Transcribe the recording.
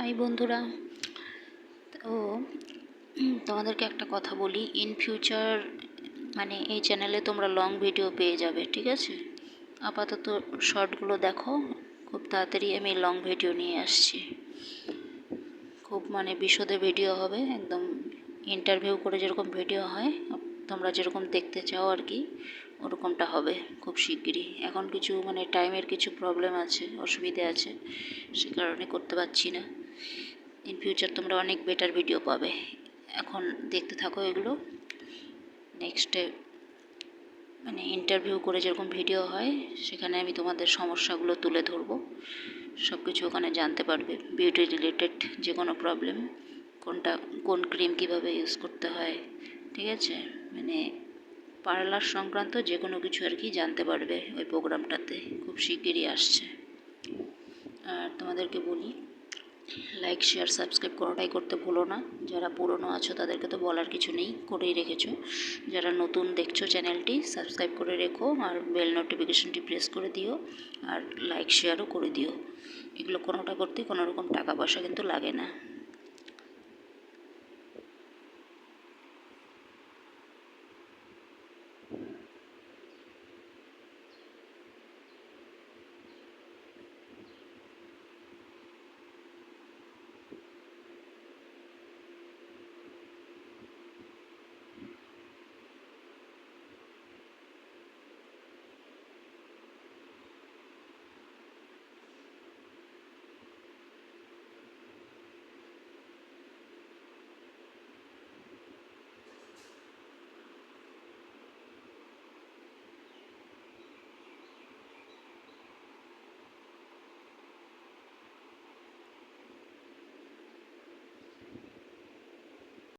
High বন্ধুরা। তো তোমাদেরকে একটা কথা বলি, ইন ফিউচার মানে এই চ্যানেলে তোমরা লং ভিডিও পেয়ে যাবে, ঠিক আছে? আপাতত শর্টগুলো দেখো, খুব তাড়াতাড়ি আমি লং ভিডিও নিয়ে আসছি। খুব বিশদে ভিডিও হবে, একদম ইন্টারভিউ করে যেরকম ভিডিও হয়, তোমরা যেরকম দেখতে চাও আর কি, ওরকমটা হবে খুব শিগগিরই। এখন কিছু টাইমের কিছু প্রবলেম আছে, অসুবিধে আছে, সে কারণে করতে পারছি না। ইন ফিউচার তোমরা অনেক বেটার ভিডিও পাবে। এখন দেখতে থাকো এগুলো। নেক্সটে ইন্টারভিউ করে যেরকম ভিডিও হয়, সেখানে আমি তোমাদের সমস্যাগুলো তুলে ধরবো, সব কিছু ওখানে জানতে পারবে। বিউটি রিলেটেড যে কোনো প্রবলেম, কোন ক্রিম কীভাবে ইউজ করতে হয়, ঠিক আছে, পার্লার সংক্রান্ত যে কোনো কিছু আর কি জানতে পারবে ওই প্রোগ্রামটাতে। খুব শিগগিরই আসছে। আর তোমাদেরকে বলি, লাইক শেয়ার সাবস্ক্রাইব করাটাই করতে ভুলো না। যারা পুরনো আছো তাদেরকে তো বলার কিছু নেই, করেই রেখেছো। যারা নতুন দেখছো চ্যানেলটি, সাবস্ক্রাইব করে রেখো আর বেল নোটিফিকেশনটি প্রেস করে দিও, আর লাইক শেয়ারও করে দিও। এগুলো কোনোটা করতে কোনো রকম টাকা পয়সা কিন্তু লাগে না।